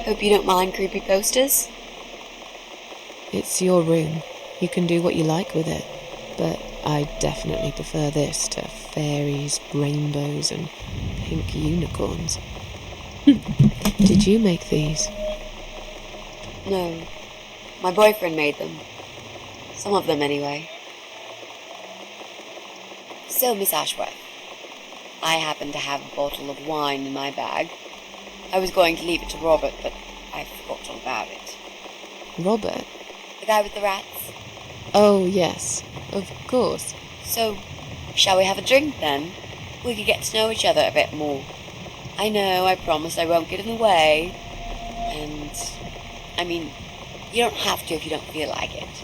Hope you don't mind creepy posters. It's your room. You can do what you like with it. But I definitely prefer this to fairies, rainbows, and pink unicorns. Did you make these? No. My boyfriend made them. Some of them, anyway. So, Miss Ashworth, I happen to have a bottle of wine in my bag. I was going to leave it to Robert, but I forgot all about it. Robert? The guy with the rats? Oh, yes. Of course. So, shall we have a drink, then? We could get to know each other a bit more. I know, I promised I won't get in the way. And, I mean, you don't have to if you don't feel like it.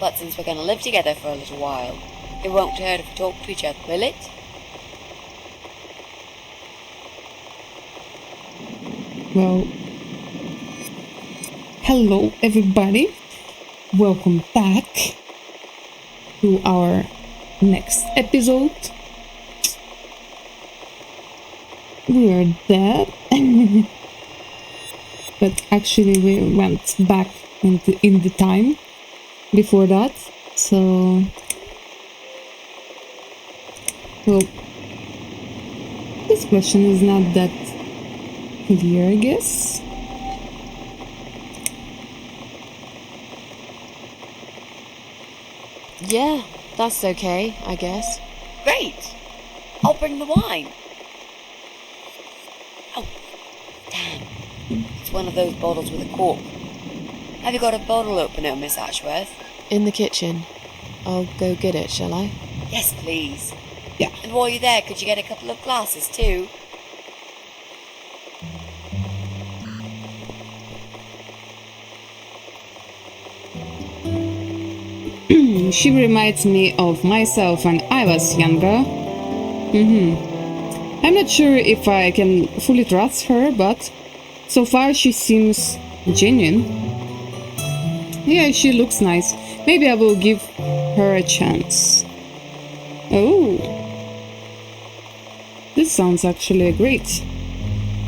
But since we're going to live together for a little while, it won't hurt if we talk to each other, will it? Well, hello everybody. Welcome back to our next episode. We are dead. But actually we went back in the time before that. So, well, this question is not that clear, I guess. Yeah, that's okay, I guess. Great! I'll bring the wine. Oh, damn. It's one of those bottles with a cork. Have you got a bottle opener, Miss Ashworth? In the kitchen. I'll go get it, shall I? Yes, please. Yeah. And while you're there, could you get a couple of glasses, too? She reminds me of myself when I was younger. I'm not sure if I can fully trust her, but so far she seems genuine. Yeah, she looks nice. Maybe I will give her a chance. Oh, this sounds actually great.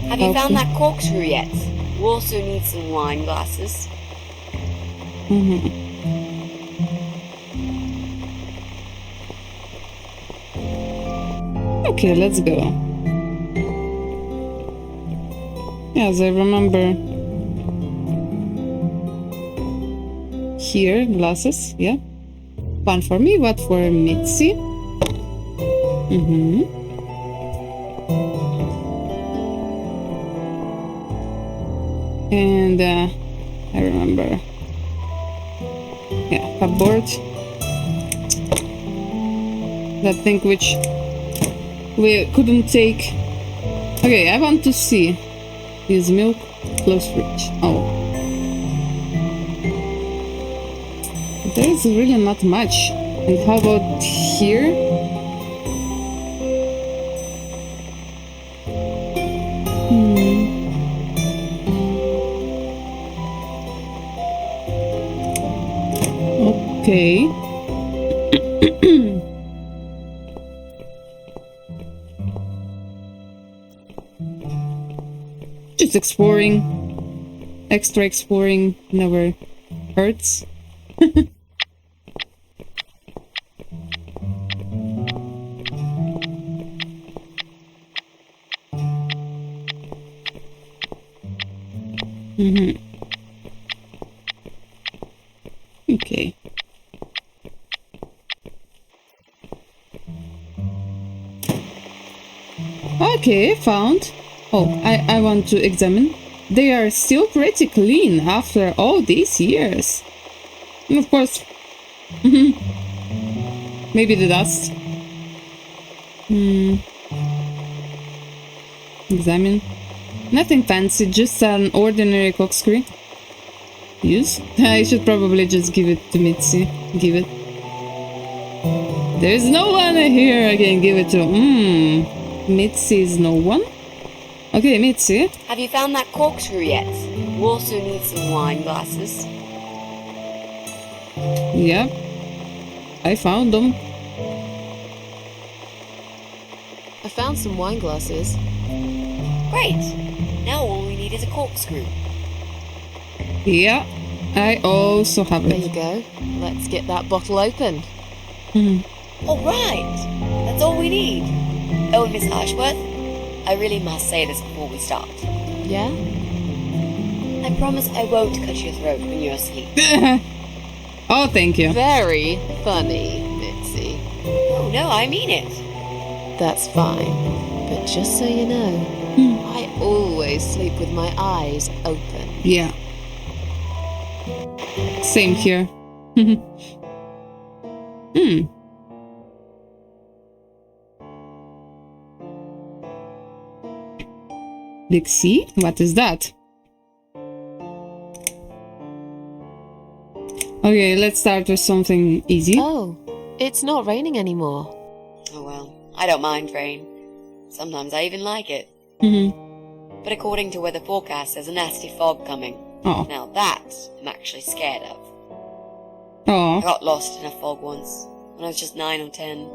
Have you found that corkscrew yet? We also need some wine glasses. Okay, let's go. As I remember, here, glasses, yeah. One for me, one for Mitzi. And I remember, yeah, cupboard. That thing which we couldn't take. Okay, I want to see. Is milk close fridge? Oh, there is really not much. And how about here? Okay. Just exploring. Extra exploring never hurts. Okay. Okay, found. Oh, I want to examine. They are still pretty clean after all these years. And of course, maybe the dust. Examine. Nothing fancy, just an ordinary corkscrew. Use? I should probably just give it to Mitzi. Give it. There's no one here I can give it to. Mitzi is no one? Okay, Mitzi. Have you found that corkscrew yet? We also need some wine glasses. Yep. I found them. I found some wine glasses. Great! Now all we need is a corkscrew. Yeah, I also have There you it. go. Let's get that bottle open. All right, that's all we need. Oh, Miss Ashworth, I really must say this before we start. Yeah? I promise I won't cut your throat when you're asleep. Oh, thank you. Very funny, Mitzi. Oh, no, I mean it. That's fine. But just so you know, I always sleep with my eyes open. Yeah. Same here. Big C? What is that? Okay, let's start with something easy. Oh, it's not raining anymore. Oh, well, I don't mind rain. Sometimes I even like it. But according to weather forecast, there's a nasty fog coming. Oh. Now that I'm actually scared of. I Oh. got lost in a fog once, when I was just 9 or 10.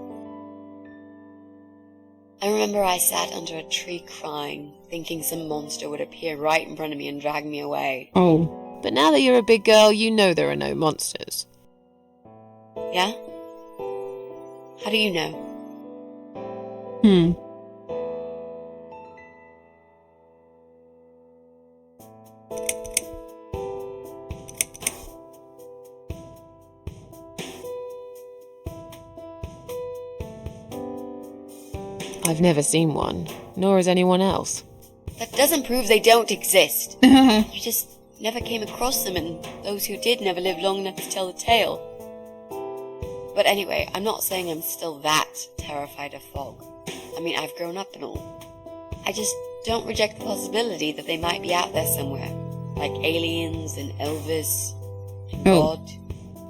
I remember I sat under a tree crying, thinking some monster would appear right in front of me and drag me away. Oh. But now that you're a big girl, you know there are no monsters. Yeah? How do you know? I've never seen one, nor has anyone else. That doesn't prove they don't exist. You just never came across them, and those who did never lived long enough to tell the tale. But anyway, I'm not saying I'm still that terrified of fog. I mean, I've grown up and all. I just don't reject the possibility that they might be out there somewhere. Like aliens and Elvis and God.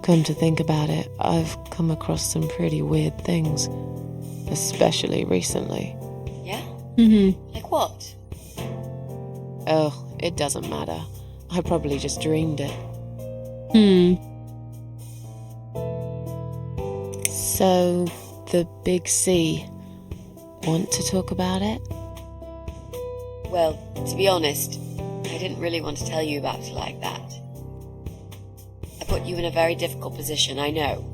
Come to think about it, I've come across some pretty weird things. Especially recently. Yeah? Like what? Oh, it doesn't matter. I probably just dreamed it. So, the big C. Want to talk about it? Well, to be honest, I didn't really want to tell you about it like that. I put you in a very difficult position, I know.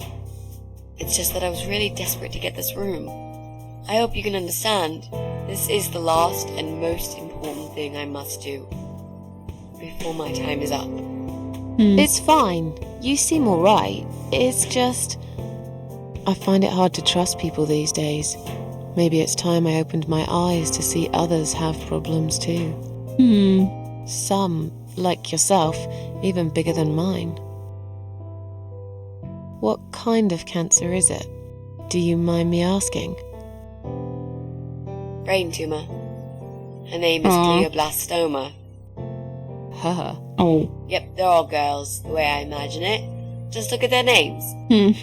It's just that I was really desperate to get this room. I hope you can understand. This is the last and most important thing I must do before my time is up. It's fine. You seem alright. It's just... I find it hard to trust people these days. Maybe it's time I opened my eyes to see others have problems too. Some, like yourself, even bigger than mine. What kind of cancer is it? Do you mind me asking? Brain tumor. Her name is glioblastoma. Haha. Oh. Yep, they're all girls, the way I imagine it. Just look at their names.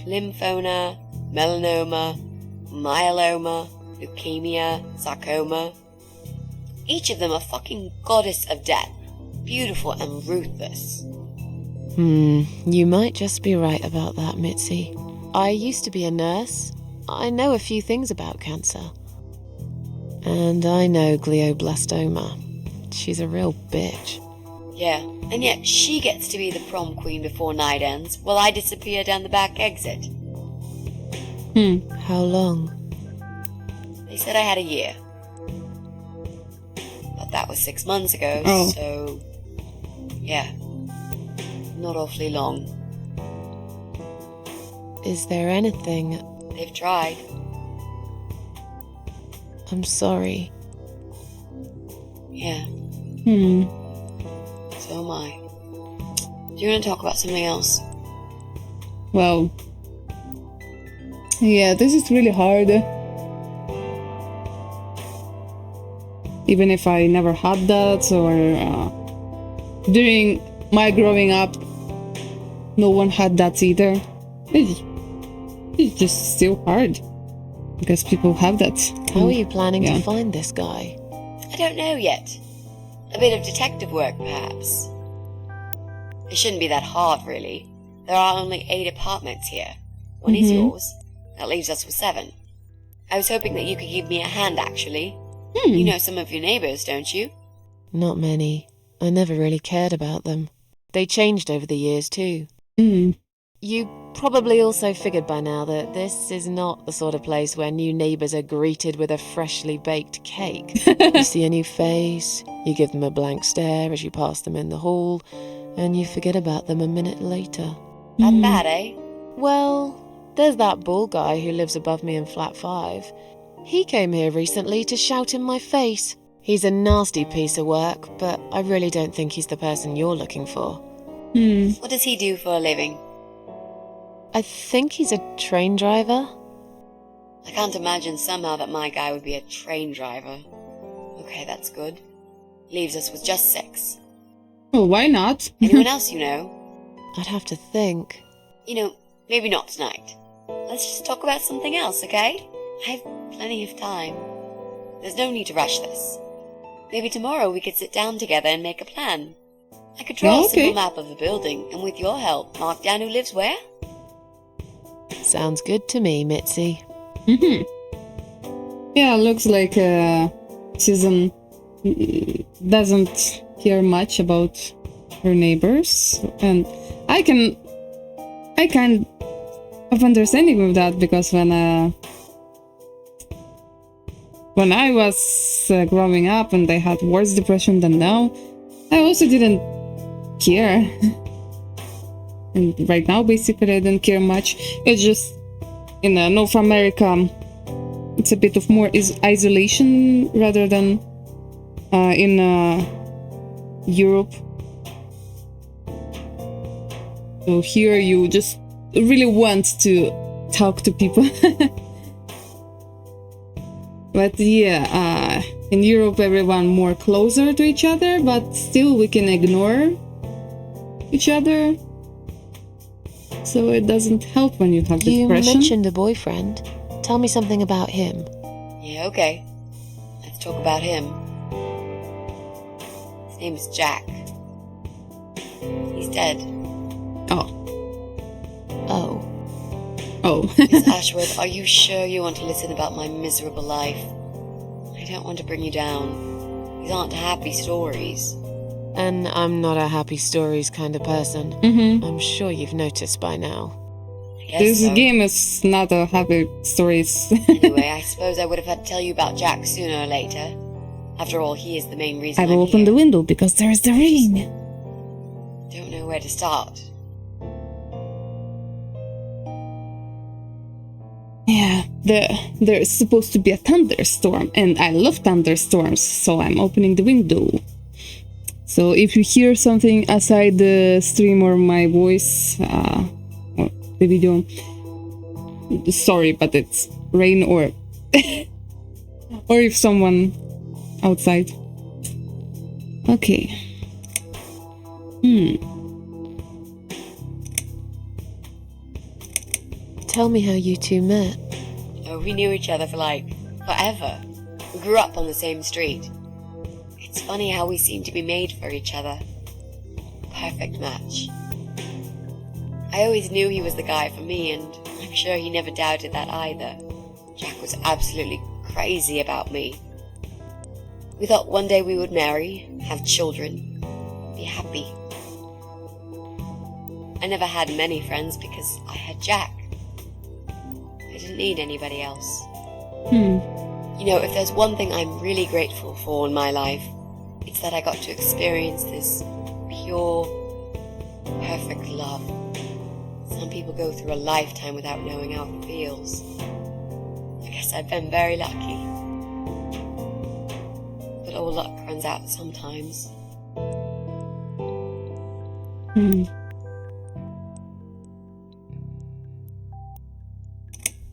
Lymphoma, melanoma, myeloma, leukemia, sarcoma. Each of them a fucking goddess of death. Beautiful and ruthless. You might just be right about that, Mitzi. I used to be a nurse. I know a few things about cancer. And I know glioblastoma. She's a real bitch. Yeah, and yet she gets to be the prom queen before night ends, while I disappear down the back exit. How long? They said I had a year. But that was 6 months ago, so... yeah. Not awfully long. Is there anything... They've tried. I'm sorry. Yeah. So am I. Do you want to talk about something else? Well, yeah, this is really hard. Even if I never had that, or during my growing up, no one had that either. It's just still hard because people have that. How are you planning to find this guy? I don't know yet. A bit of detective work, perhaps. It shouldn't be that hard, really. There are only 8 apartments here. One is yours. That leaves us with 7. I was hoping that you could give me a hand, actually. You know some of your neighbours, don't you? Not many. I never really cared about them. They changed over the years too. Hmm. You probably also figured by now that this is not the sort of place where new neighbours are greeted with a freshly baked cake. You see a new face, you give them a blank stare as you pass them in the hall, and you forget about them a minute later. That bad, eh? Well, there's that bald guy who lives above me in flat 5. He came here recently to shout in my face. He's a nasty piece of work, but I really don't think he's the person you're looking for. What does he do for a living? I think he's a train driver. I can't imagine somehow that my guy would be a train driver. Okay, that's good. Leaves us with just 6. Well, why not? Anyone else you know? I'd have to think. You know, maybe not tonight. Let's just talk about something else, okay? I have plenty of time. There's no need to rush this. Maybe tomorrow we could sit down together and make a plan. I could draw a simple map of the building, and with your help, mark down who lives where. Sounds good to me, Mitzi. Yeah, looks like Susan doesn't care much about her neighbors, and I kind of understanding with that, because when I was growing up and I had worse depression than now, I also didn't care. And right now, basically, I don't care much. It's just in North America, it's a bit of more isolation rather than in Europe. So here you just really want to talk to people. But yeah, in Europe everyone more closer to each other, but still we can ignore each other. So it doesn't help when you have depression. You mentioned a boyfriend. Tell me something about him. Yeah, okay. Let's talk about him. His name is Jack. He's dead. Oh. Miss Ashworth, are you sure you want to listen about my miserable life? I don't want to bring you down. These aren't happy stories. And I'm not a happy stories kind of person. I'm sure you've noticed by now. I guess This so. game is not a happy stories. Anyway, I suppose I would have had to tell you about Jack sooner or later. After all, he is the main reason I will I'm open here. the window because there is the rain. Don't know where to start. Yeah, there's supposed to be a thunderstorm, and I love thunderstorms, so I'm opening the window. So if you hear something aside the stream or my voice, or the video, sorry, but it's rain or or if someone outside. Okay. Tell me how you two met. Oh, we knew each other for forever. We grew up on the same street. It's funny how we seem to be made for each other. Perfect match. I always knew he was the guy for me, and I'm sure he never doubted that either. Jack was absolutely crazy about me. We thought one day we would marry, have children, be happy. I never had many friends because I had Jack. I didn't need anybody else. You know, if there's one thing I'm really grateful for in my life, it's that I got to experience this pure, perfect love. Some people go through a lifetime without knowing how it feels. I guess I've been very lucky. But all luck runs out sometimes.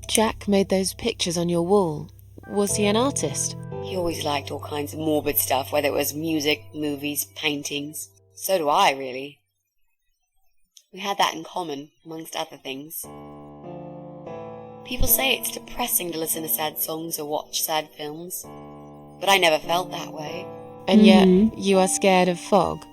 Jack made those pictures on your wall. Was he an artist? He always liked all kinds of morbid stuff, whether it was music, movies, paintings. So do I, really. We had that in common, amongst other things. People say it's depressing to listen to sad songs or watch sad films, but I never felt that way. And yet, you are scared of fog?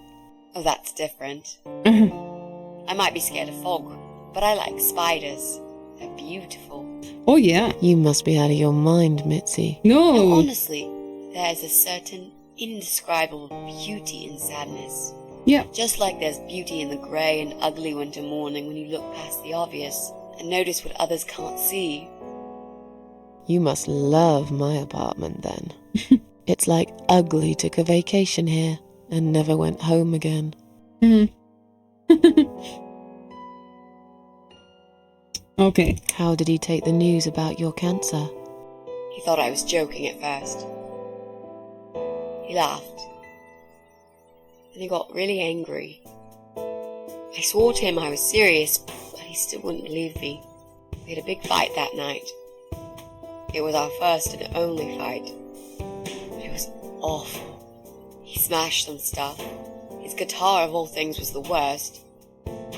Oh, that's different. I might be scared of fog, but I like spiders. They're beautiful. Oh yeah. You must be out of your mind, Mitzi. No, No. honestly, there is a certain indescribable beauty in sadness. Yeah. Just like there's beauty in the grey and ugly winter morning when you look past the obvious and notice what others can't see. You must love my apartment then. It's like Ugly took a vacation here and never went home again. Okay. How did he take the news about your cancer? He thought I was joking at first. He laughed. Then he got really angry. I swore to him I was serious, but he still wouldn't believe me. We had a big fight that night. It was our first and only fight. It was awful. He smashed some stuff. His guitar, of all things, was the worst.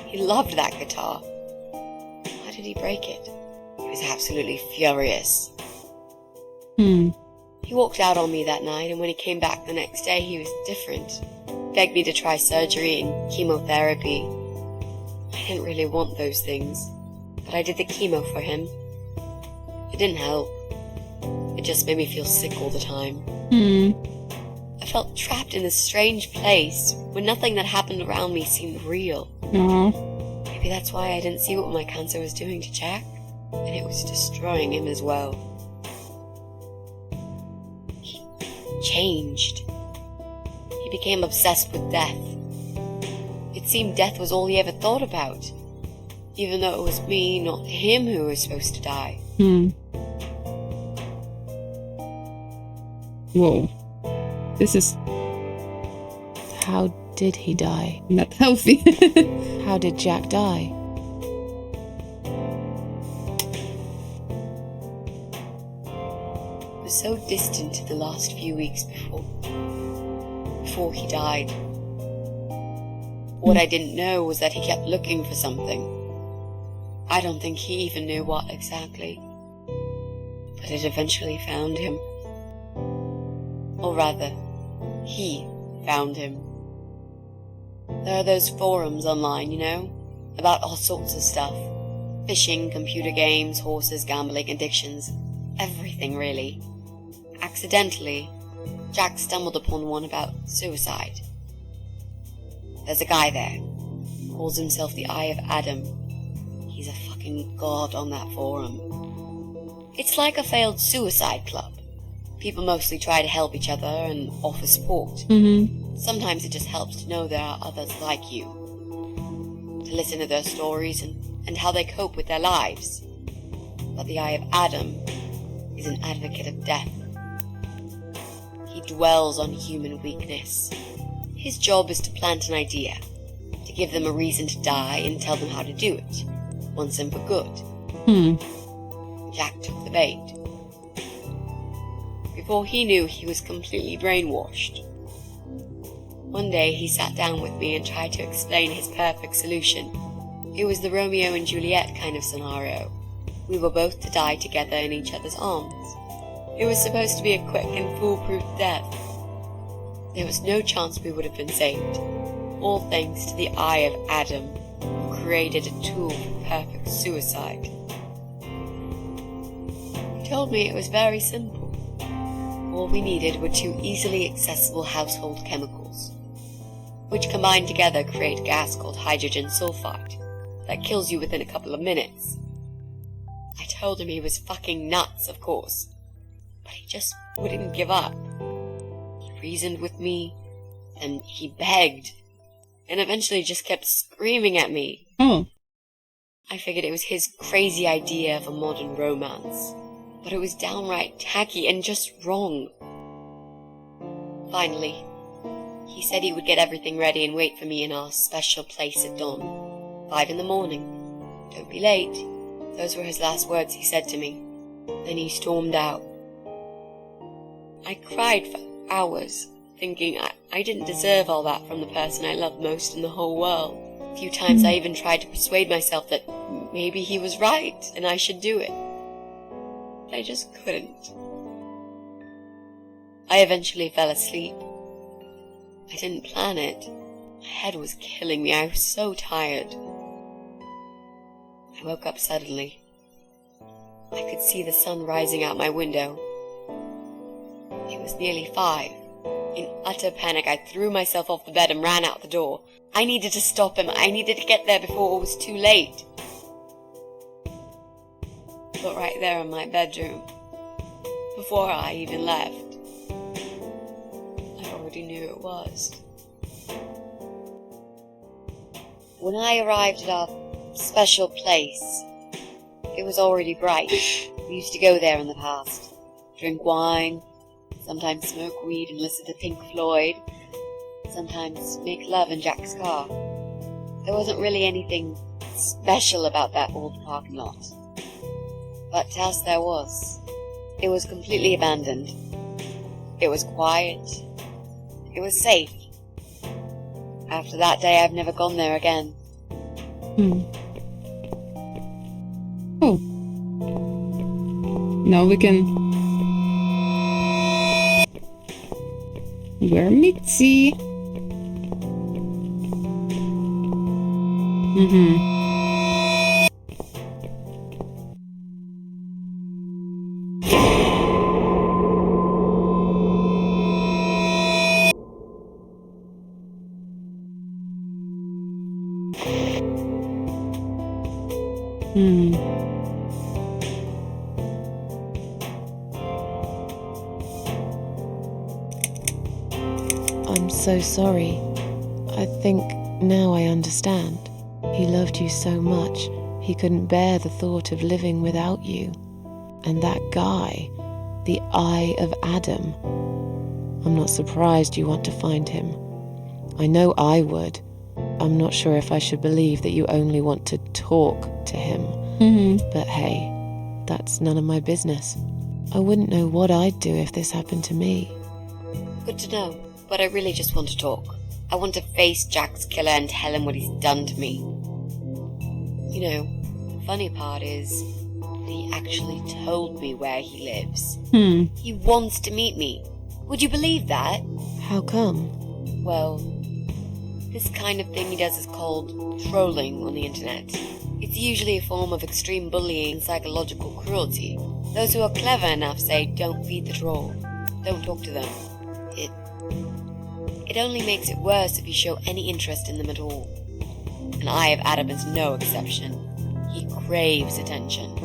He loved that guitar. Why did he break it? He was absolutely furious. He walked out on me that night, and when he came back the next day, he was different. Begged me to try surgery and chemotherapy. I didn't really want those things, but I did the chemo for him. It didn't help. It just made me feel sick all the time. I felt trapped in this strange place where nothing that happened around me seemed real. Maybe that's why I didn't see what my cancer was doing to Jack, and it was destroying him as well. He changed. He became obsessed with death. It seemed death was all he ever thought about, even though it was me, not him, who was supposed to die. Whoa. This is How did he die? not healthy. How did Jack die? It was so distant in the last few weeks before he died. What I didn't know was that he kept looking for something. I don't think he even knew what exactly. But it eventually found him. Or rather, he found him. There are those forums online, you know, about all sorts of stuff. Fishing, computer games, horses, gambling, addictions. Everything, really. Accidentally, Jack stumbled upon one about suicide. There's a guy there. Calls himself the Eye of Adam. He's a fucking god on that forum. It's like a failed suicide club. People mostly try to help each other and offer support. Sometimes it just helps to know there are others like you. To listen to their stories and how they cope with their lives. But the Eye of Adam is an advocate of death. He dwells on human weakness. His job is to plant an idea, to give them a reason to die and tell them how to do it, once and for good. Jack took the bait. Before he knew, he was completely brainwashed. One day he sat down with me and tried to explain his perfect solution. It was the Romeo and Juliet kind of scenario. We were both to die together in each other's arms. It was supposed to be a quick and foolproof death. There was no chance we would have been saved, all thanks to the Eye of Adam, who created a tool for perfect suicide. He told me it was very simple. All we needed were 2 easily accessible household chemicals, which combined together create a gas called hydrogen sulfide that kills you within a couple of minutes. I told him he was fucking nuts, of course, but he just wouldn't give up. He reasoned with me, and he begged, and eventually just kept screaming at me. I figured it was his crazy idea of a modern romance, but it was downright tacky and just wrong. Finally, he said he would get everything ready and wait for me in our special place at dawn, 5 in the morning. Don't be late. Those were his last words he said to me. Then he stormed out. I cried for hours, thinking I didn't deserve all that from the person I loved most in the whole world. A few times I even tried to persuade myself that maybe he was right and I should do it. But I just couldn't. I eventually fell asleep. I didn't plan it. My head was killing me. I was so tired. I woke up suddenly. I could see the sun rising out my window. It was nearly 5. In utter panic, I threw myself off the bed and ran out the door. I needed to stop him. I needed to get there before it was too late. But right there in my bedroom, before I even left, I already knew it was. When I arrived at our special place, it was already bright. We used to go there in the past, drink wine, sometimes smoke weed and listen to Pink Floyd, sometimes make love in Jack's car. There wasn't really anything special about that old parking lot. But to us there was. It was completely abandoned. It was quiet. It was safe. After that day, I've never gone there again. Oh. Now we can... Where Mitzi? I'm so sorry. I think now I understand. He loved you so much, he couldn't bear the thought of living without you. And that guy, the Eye of Adam. I'm not surprised you want to find him. I know I would. I'm not sure if I should believe that you only want to talk to him. But hey, that's none of my business. I wouldn't know what I'd do if this happened to me. Good to know, but I really just want to talk. I want to face Jack's killer and tell him what he's done to me. You know, the funny part is that he actually told me where he lives. He wants to meet me. Would you believe that? How come? Well, this kind of thing he does is called trolling on the internet. It's usually a form of extreme bullying and psychological cruelty. Those who are clever enough say, don't feed the troll. Don't talk to them. It only makes it worse if you show any interest in them at all. And Eye of Adam is no exception. He craves attention.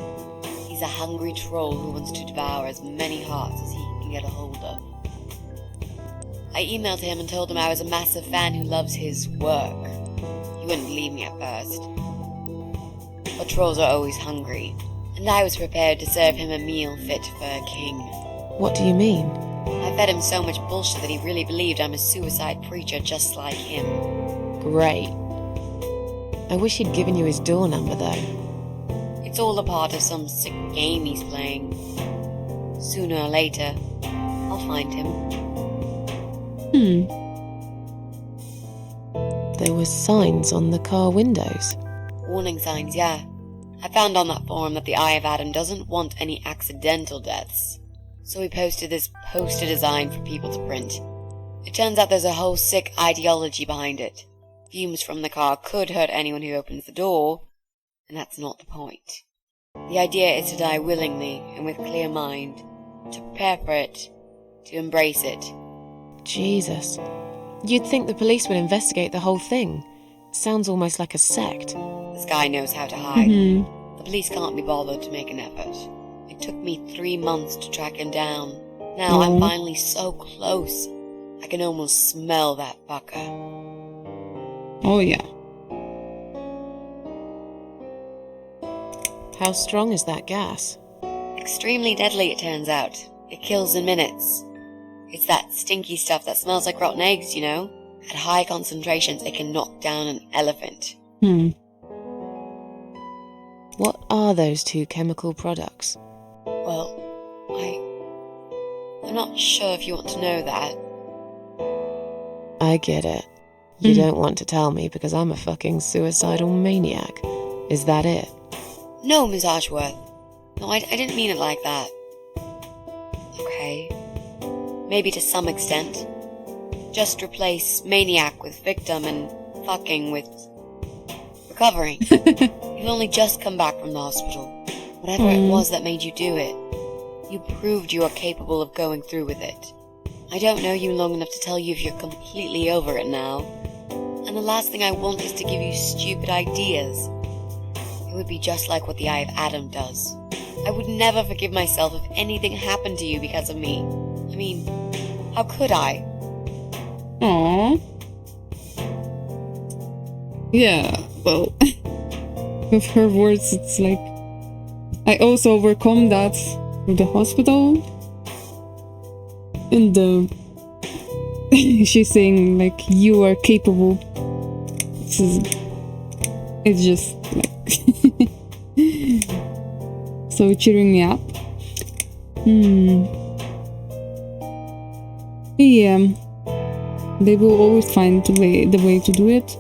He's a hungry troll who wants to devour as many hearts as he can get a hold of. I emailed him and told him I was a massive fan who loves his work. He wouldn't believe me at first. But trolls are always hungry, and I was prepared to serve him a meal fit for a king. What do you mean? I fed him so much bullshit that he really believed I'm a suicide preacher just like him. Great. I wish he'd given you his door number, though. It's all a part of some sick game he's playing. Sooner or later, I'll find him. There were signs on the car windows. Warning signs, yeah. I found on that forum that the Eye of Adam doesn't want any accidental deaths. So he posted this poster design for people to print. It turns out there's a whole sick ideology behind it. Fumes from the car could hurt anyone who opens the door, and that's not the point. The idea is to die willingly and with clear mind, to prepare for it, to embrace it. Jesus. You'd think the police would investigate the whole thing. Sounds almost like a sect. This guy knows how to hide. The police can't be bothered to make an effort. It took me 3 months to track him down. Now I'm finally so close. I can almost smell that fucker. Oh yeah. How strong is that gas? Extremely deadly, it turns out. It kills in minutes. It's that stinky stuff that smells like rotten eggs, you know? At high concentrations, it can knock down an elephant. What are those two chemical products? Well, I'm not sure if you want to know that. I get it. You don't want to tell me because I'm a fucking suicidal maniac. Is that it? No, Miss Archworth. No, I didn't mean it like that. Okay. Maybe to some extent. Just replace maniac with victim and fucking with recovering. You've only just come back from the hospital. Whatever it was that made you do it, you proved you are capable of going through with it. I don't know you long enough to tell you if you're completely over it now. And the last thing I want is to give you stupid ideas. It would be just like what the Eye of Adam does. I would never forgive myself if anything happened to you because of me. I mean, how could I? Aww. Yeah, well, with her words, it's like, I also overcome that with the hospital. And she's saying, like, you are capable. It's just, like, so cheering me up. Yeah, they will always find the way to do it.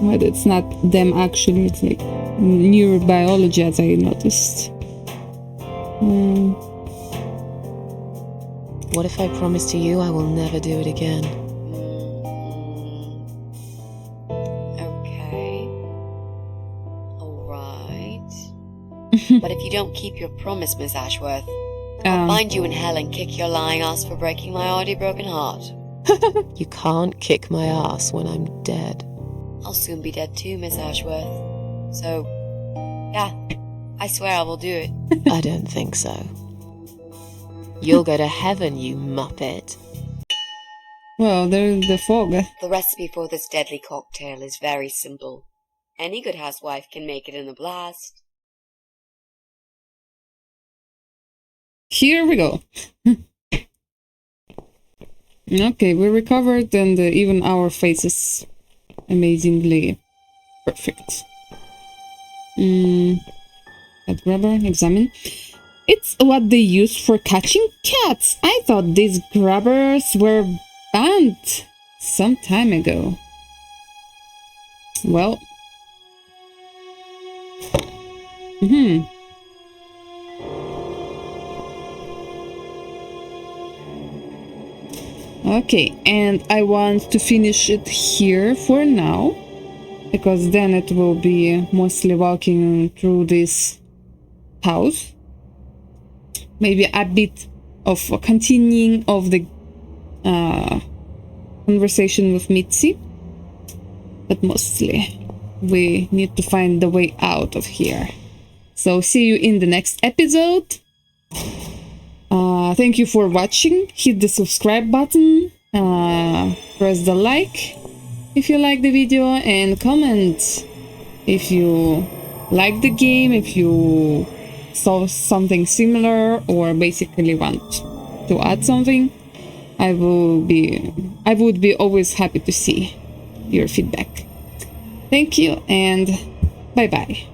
But it's not them actually, it's like neurobiology, as I noticed. What if I promise to you I will never do it again? Okay. Alright. But if you don't keep your promise, Miss Ashworth, I'll find you in hell and kick your lying ass for breaking my already broken heart. You can't kick my ass when I'm dead. I'll soon be dead too, Miss Ashworth. So, yeah, I swear I will do it. I don't think so. You'll go to heaven, you muppet. Well, there's the fog. The recipe for this deadly cocktail is very simple. Any good housewife can make it in a blast. Here we go. Okay, we recovered, and even our faces amazingly perfect. Head grabber, examine. It's what they use for catching cats. I thought these grabbers were banned some time ago. Well. Okay, and I want to finish it here for now, because then it will be mostly walking through this house. Maybe a bit of a continuing of the conversation with Mitzi, but mostly we need to find the way out of here. So see you in the next episode. Thank you for watching. Hit the subscribe button, press the like if you like the video, and comment if you like the game, if you saw something similar or basically want to add something. I would be always happy to see your feedback. Thank you, and bye bye.